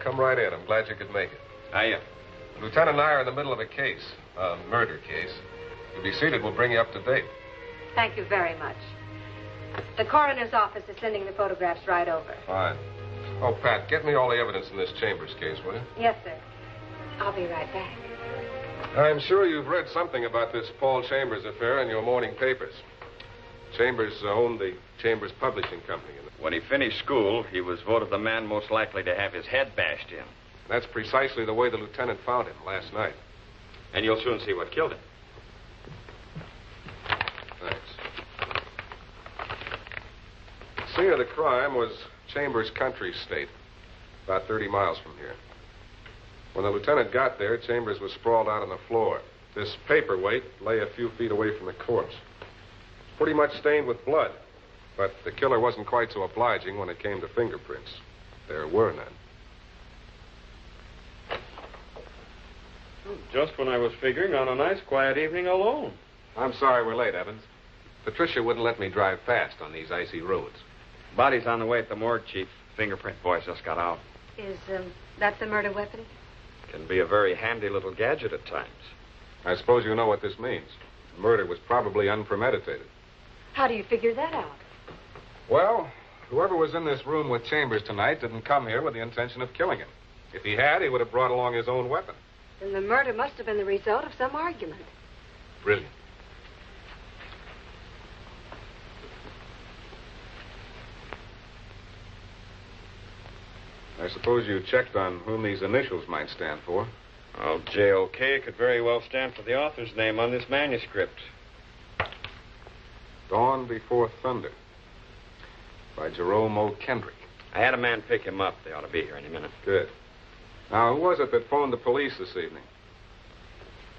come right in. I'm glad you could make it. Hiya. Lieutenant and I are in the middle of a case, a murder case. You'll be seated. We'll bring you up to date. Thank you very much. The coroner's office is sending the photographs right over. Fine. Oh, Pat, get me all the evidence in this Chambers case, will you? Yes, sir. I'll be right back. I'm sure you've read something about this Paul Chambers affair in your morning papers. Chambers owned the Chambers Publishing Company. When he finished school, he was voted the man most likely to have his head bashed in. That's precisely the way the lieutenant found him last night. And you'll soon see what killed him. Thanks. The scene of the crime was Chambers Country Estate, about 30 miles from here. When the lieutenant got there, Chambers was sprawled out on the floor. This paperweight lay a few feet away from the corpse. Pretty much stained with blood, but the killer wasn't quite so obliging when it came to fingerprints. There were none. Just when I was figuring on a nice, quiet evening alone. I'm sorry we're late, Evans. Patricia wouldn't let me drive fast on these icy roads. Body's on the way at the morgue, Chief. Fingerprint boys just got out. Is that the murder weapon? Can be a very handy little gadget at times. I suppose you know what this means. The murder was probably unpremeditated. How do you figure that out? Well, whoever was in this room with Chambers tonight didn't come here with the intention of killing him. If he had, he would have brought along his own weapon. Then the murder must have been the result of some argument. Brilliant. I suppose you checked on whom these initials might stand for. Well, JOK could very well stand for the author's name on this manuscript. Dawn Before Thunder by Jerome O. Kendrick. I had a man pick him up. They ought to be here any minute. Good. Now, who was it that phoned the police this evening?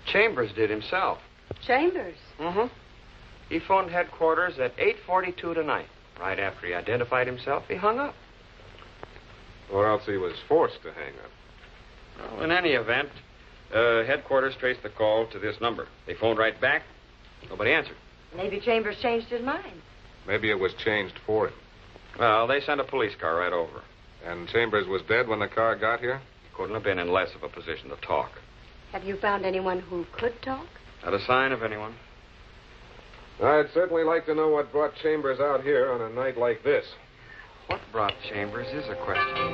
Chambers did himself. Chambers? Mm-hmm. He phoned headquarters at 8:42 tonight. Right after he identified himself, he hung up. Or else he was forced to hang up. Well, in any event, headquarters traced the call to this number. They phoned right back. Nobody answered. Maybe Chambers changed his mind. Maybe it was changed for him. Well, they sent a police car right over. And Chambers was dead when the car got here? He couldn't have been in less of a position to talk. Have you found anyone who could talk? Not a sign of anyone. I'd certainly like to know what brought Chambers out here on a night like this. What brought Chambers is a question.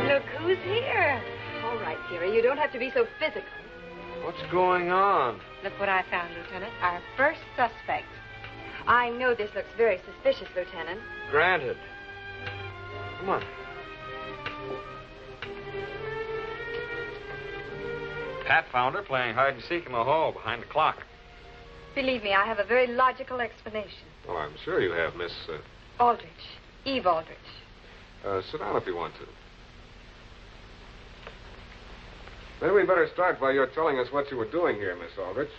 Look who's here. All right, dearie, you don't have to be so physical. What's going on? Look what I found, Lieutenant. Our first suspect. I know this looks very suspicious, Lieutenant. Granted. Come on. Pat found her playing hide and seek in the hall behind the clock. Believe me, I have a very logical explanation. Well, I'm sure you have, Miss... Aldrich. Eve Aldrich. sit down if you want to. Then we'd better start by your telling us what you were doing here, Miss Aldrich.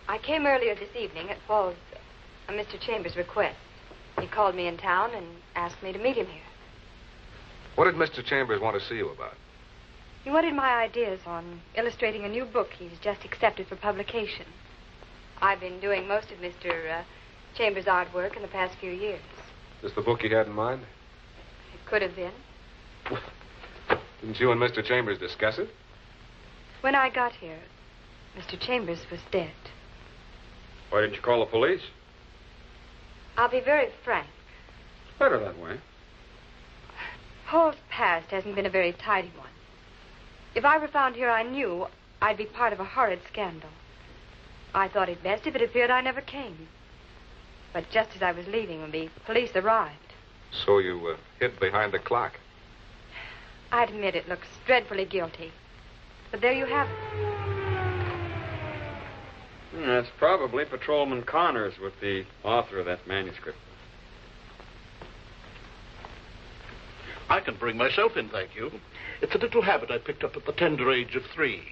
I came earlier this evening at Paul's, Mr. Chambers' request. He called me in town and asked me to meet him here. What did Mr. Chambers want to see you about? He wanted my ideas on illustrating a new book he's just accepted for publication. I've been doing most of Mr. Chambers' artwork in the past few years. Is this the book he had in mind? It could have been. Didn't you and Mr. Chambers discuss it? When I got here, Mr. Chambers was dead. Why didn't you call the police? I'll be very frank. Better that way. Paul's past hasn't been a very tidy one. If I were found here, I knew I'd be part of a horrid scandal. I thought it best if it appeared I never came. But just as I was leaving when the police arrived. So you hid behind the clock? I admit it looks dreadfully guilty. But there you have it. That's probably Patrolman Connors with the author of that manuscript. I can bring myself in, thank you. It's a little habit I picked up at the tender age of 3.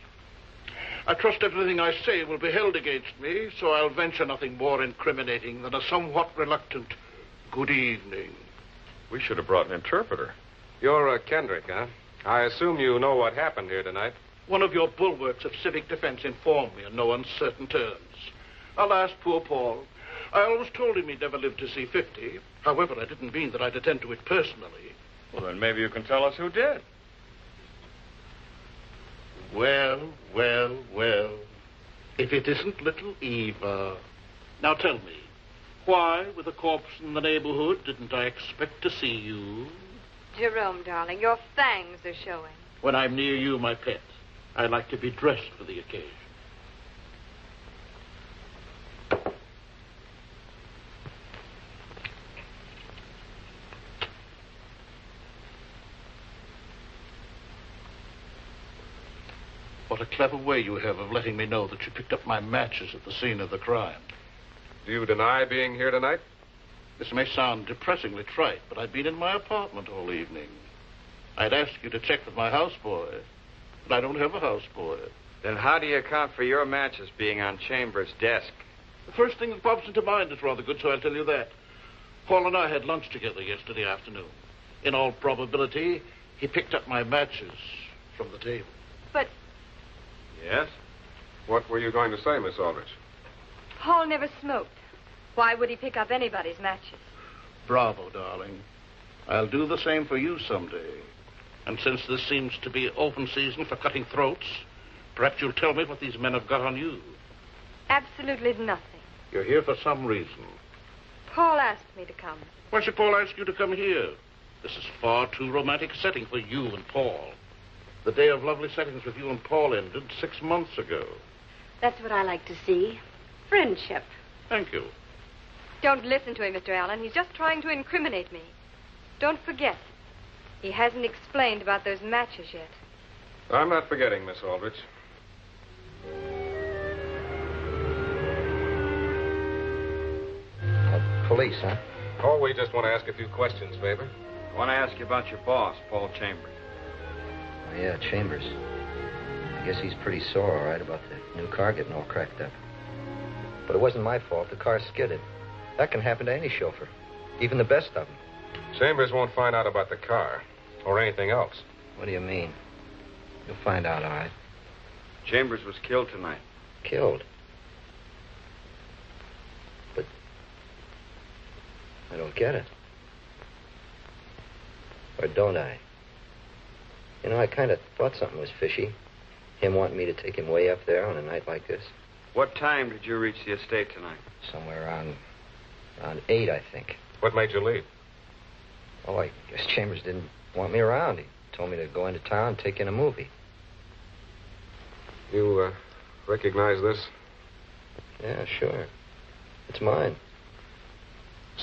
I trust everything I say will be held against me, so I'll venture nothing more incriminating than a somewhat reluctant good evening. We should have brought an interpreter. You're Kendrick, huh? I assume you know what happened here tonight. One of your bulwarks of civic defense informed me in no uncertain terms. Alas, poor Paul. I always told him he'd never live to see 50. However, I didn't mean that I'd attend to it personally. Well, then maybe you can tell us who did. Well. If it isn't little Eva. Now tell me, why, with a corpse in the neighborhood, didn't I expect to see you? Jerome, darling, your fangs are showing. When I'm near you, my pet, I like to be dressed for the occasion. What a clever way you have of letting me know that you picked up my matches at the scene of the crime. Do you deny being here tonight? This may sound depressingly trite, but I've been in my apartment all evening. I'd ask you to check with my houseboy, but I don't have a houseboy. Then how do you account for your matches being on Chambers' desk? The first thing that pops into mind is rather good, so I'll tell you that. Paul and I had lunch together yesterday afternoon. In all probability, he picked up my matches from the table. But Yes? What were you going to say, Miss Aldrich? Paul never smoked. Why would he pick up anybody's matches? Bravo, darling. I'll do the same for you someday. And since this seems to be open season for cutting throats, perhaps you'll tell me what these men have got on you. Absolutely nothing. You're here for some reason. Paul asked me to come. Why should Paul ask you to come here? This is far too romantic a setting for you and Paul. The day of lovely settings with you and Paul ended 6 months ago. That's what I like to see. Friendship. Thank you. Don't listen to him, Mr. Allen. He's just trying to incriminate me. Don't forget, he hasn't explained about those matches yet. I'm not forgetting, Miss Aldrich. Police, huh? Oh, we just want to ask a few questions, Faber. I want to ask you about your boss, Paul Chambers. Oh, yeah, Chambers. I guess he's pretty sore, all right, about the new car getting all cracked up. But it wasn't my fault. The car skidded. That can happen to any chauffeur, even the best of them. Chambers won't find out about the car or anything else. What do you mean? You'll find out, all right. Chambers was killed tonight. Killed. But I don't get it. Or don't I? You know, I kind of thought something was fishy. Him wanting me to take him way up there on a night like this. What time did you reach the estate tonight? Somewhere around 8, I think. What made you leave? Oh, I guess Chambers didn't want me around. He told me to go into town and take in a movie. You, recognize this? Yeah, sure. It's mine.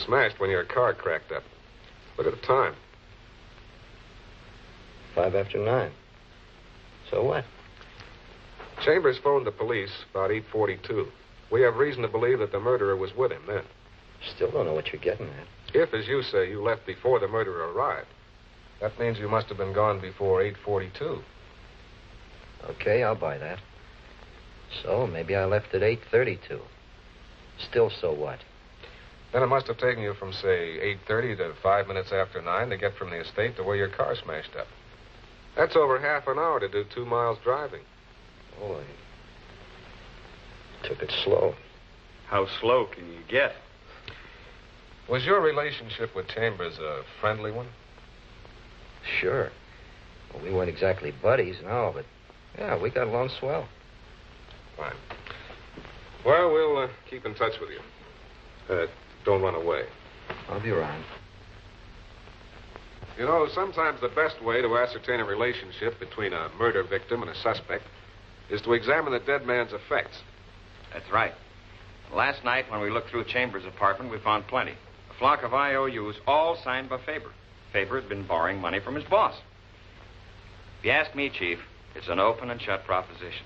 Smashed when your car cracked up. Look at the time. 5 after 9. So what? Chambers phoned the police about 8:42. We have reason to believe that the murderer was with him then. Still don't know what you're getting at. If, as you say, you left before the murderer arrived, that means you must have been gone before 8:42. Okay, I'll buy that. So maybe I left at 8:32. Still, so what? Then it must have taken you from, say, 8:30 to 5 minutes after 9 to get from the estate to where your car smashed up. That's over half an hour to do 2 miles driving. Oh, I took it slow. How slow can you get? Was your relationship with Chambers a friendly one? Sure. Well, we weren't exactly buddies, no, but yeah, we got along swell. Fine. Well, we'll keep in touch with you. Don't run away. I'll be around. You know, sometimes the best way to ascertain a relationship between a murder victim and a suspect is to examine the dead man's effects. That's right. Last night, when we looked through Chambers' apartment, we found plenty. A flock of IOUs, all signed by Faber. Faber had been borrowing money from his boss. If you ask me, Chief, it's an open and shut proposition.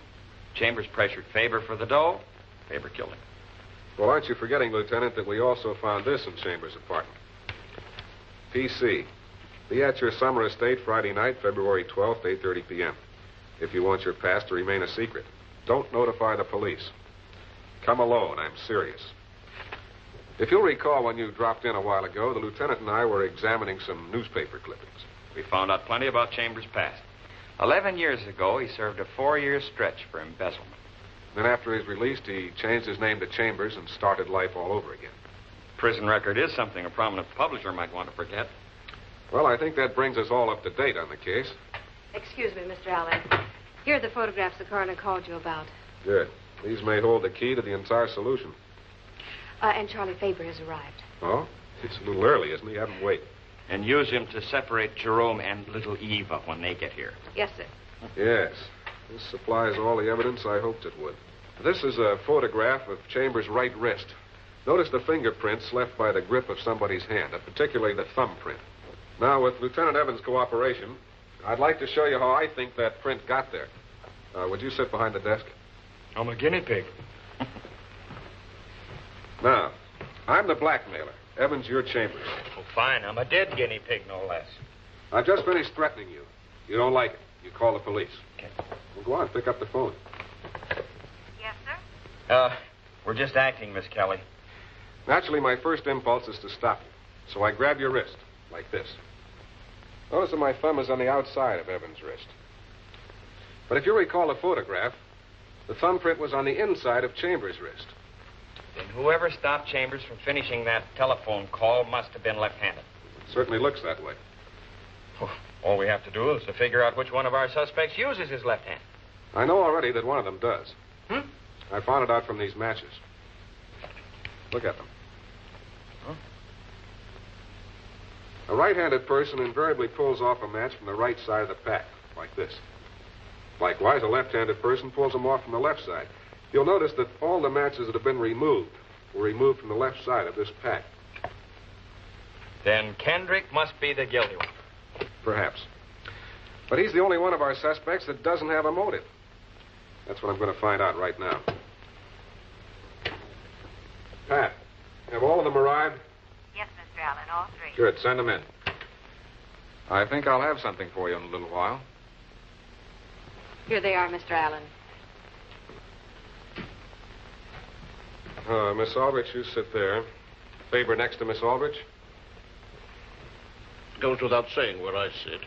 Chambers pressured Faber for the dough. Faber killed him. Well, aren't you forgetting, Lieutenant, that we also found this in Chambers' apartment? PC. Be at your summer estate Friday night, February 12th, 8:30 p.m. If you want your past to remain a secret, don't notify the police. Come alone, I'm serious. If you'll recall, when you dropped in a while ago, the lieutenant and I were examining some newspaper clippings. We found out plenty about Chambers' past. 11 years ago, he served a 4-year stretch for embezzlement. Then after he's released, he changed his name to Chambers and started life all over again. Prison record is something a prominent publisher might want to forget. Well, I think that brings us all up to date on the case. Excuse me, Mr. Allen. Here are the photographs the coroner called you about. Good. These may hold the key to the entire solution. And Charlie Faber has arrived. Oh? It's a little early, isn't he? Have him wait. And use him to separate Jerome and little Eva when they get here. Yes, sir. Yes. This supplies all the evidence I hoped it would. This is a photograph of Chambers' right wrist. Notice the fingerprints left by the grip of somebody's hand, particularly the thumbprint. Now, with Lieutenant Evans' cooperation, I'd like to show you how I think that print got there. Would you sit behind the desk? I'm a guinea pig. Now, I'm the blackmailer. Evans, you're Chambers. Oh, fine. I'm a dead guinea pig, no less. I've just finished threatening you. You don't like it. You call the police. Okay. Well, go on. Pick up the phone. Yes, sir? We're just acting, Miss Kelly. Naturally, my first impulse is to stop you. So I grab your wrist, like this. Notice that my thumb is on the outside of Evans' wrist. But if you recall the photograph, the thumbprint was on the inside of Chambers' wrist. Then whoever stopped Chambers from finishing that telephone call must have been left-handed. Certainly looks that way. All we have to do is to figure out which one of our suspects uses his left hand. I know already that one of them does. Hmm? I found it out from these matches. Look at them. Huh? A right-handed person invariably pulls off a match from the right side of the pack, like this. Likewise, a left-handed person pulls them off from the left side. You'll notice that all the matches that have been removed were removed from the left side of this pack. Then Kendrick must be the guilty one. Perhaps. But he's the only one of our suspects that doesn't have a motive. That's what I'm going to find out right now. Pat, have all of them arrived? Yes, Mr. Allen, all three. Good. Send them in. I think I'll have something for you in a little while. Here they are, Mr. Allen. Miss Aldrich, you sit there. Faber next to Miss Aldrich. Goes without saying where I sit.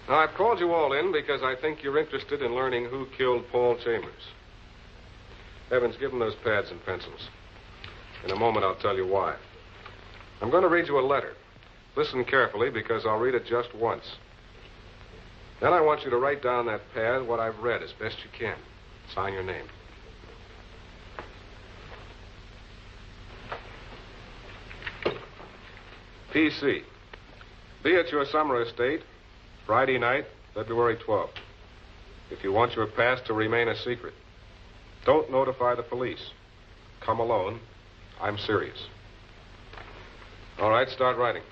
Now, I've called you all in because I think you're interested in learning who killed Paul Chambers. Evans, give him those pads and pencils. In a moment, I'll tell you why. I'm going to read you a letter. Listen carefully because I'll read it just once. Then I want you to write down that pad what I've read as best you can. Sign your name. PC. Be at your summer estate, Friday night, February 12th. If you want your past to remain a secret, don't notify the police. Come alone. I'm serious. All right, start writing.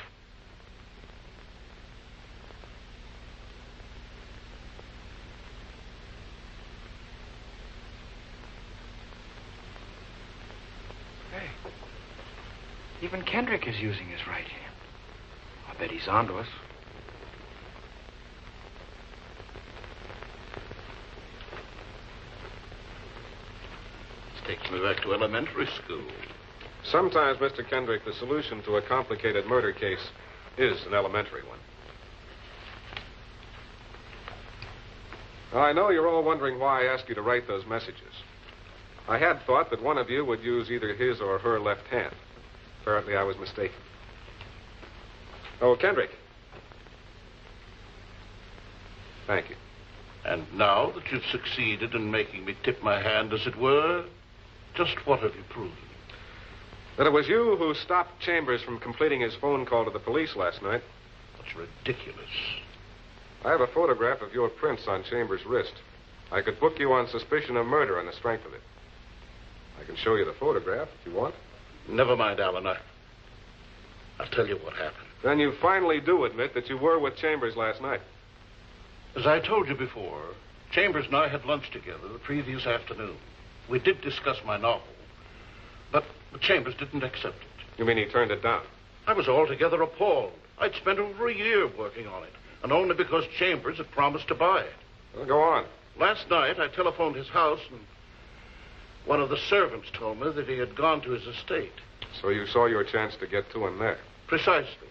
Hey, even Kendrick is using his right hand. I bet he's onto us. This takes me back to elementary school. Sometimes, Mr. Kendrick, the solution to a complicated murder case is an elementary one. Now, I know you're all wondering why I asked you to write those messages. I had thought that one of you would use either his or her left hand. Apparently, I was mistaken. Oh, Kendrick. Thank you. And now that you've succeeded in making me tip my hand, as it were, just what have you proven? That it was you who stopped Chambers from completing his phone call to the police last night. That's ridiculous. I have a photograph of your prints on Chambers' wrist. I could book you on suspicion of murder on the strength of it. I can show you the photograph if you want. Never mind, Alan. I'll tell you what happened. Then you finally do admit that you were with Chambers last night. As I told you before, Chambers and I had lunch together the previous afternoon. We did discuss my novel, but Chambers didn't accept it. You mean he turned it down? I was altogether appalled. I'd spent over a year working on it, and only because Chambers had promised to buy it. Well, go on. Last night, I telephoned his house, and one of the servants told me that he had gone to his estate. So you saw your chance to get to him there. Precisely.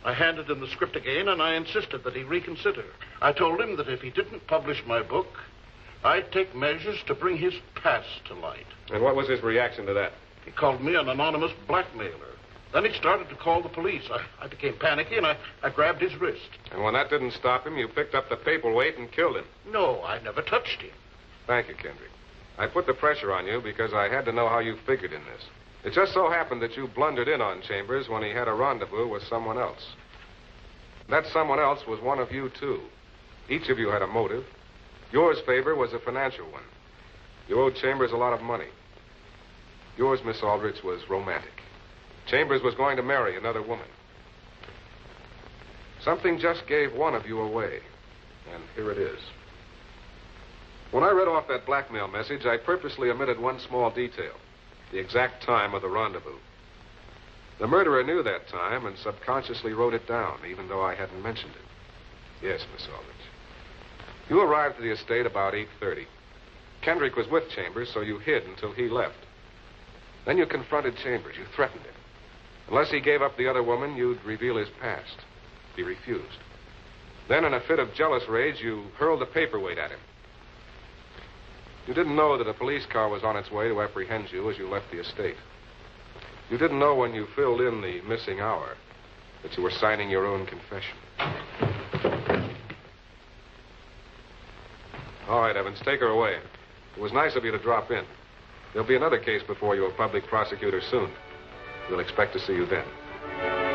I handed him the script again, and I insisted that he reconsider. I told him that if he didn't publish my book, I'd take measures to bring his past to light. And what was his reaction to that? He called me an anonymous blackmailer. Then he started to call the police. I became panicky, and I grabbed his wrist. And when that didn't stop him, you picked up the paperweight and killed him. No, I never touched him. Thank you, Kendrick. I put the pressure on you because I had to know how you figured in this. It just so happened that you blundered in on Chambers when he had a rendezvous with someone else. That someone else was one of you, too. Each of you had a motive. Yours, Faber, was a financial one. You owed Chambers a lot of money. Yours, Miss Aldrich, was romantic. Chambers was going to marry another woman. Something just gave one of you away, and here it is. When I read off that blackmail message, I purposely omitted one small detail, the exact time of the rendezvous. The murderer knew that time and subconsciously wrote it down, even though I hadn't mentioned it. Yes, Miss Aldrich. You arrived at the estate about 8:30. Kendrick was with Chambers, so you hid until he left. Then you confronted Chambers. You threatened him. Unless he gave up the other woman, you'd reveal his past. He refused. Then, in a fit of jealous rage, you hurled the paperweight at him. You didn't know that a police car was on its way to apprehend you as you left the estate. You didn't know when you filled in the missing hour that you were signing your own confession. All right, Evans, take her away. It was nice of you to drop in. There'll be another case before you, a public prosecutor, soon. We'll expect to see you then.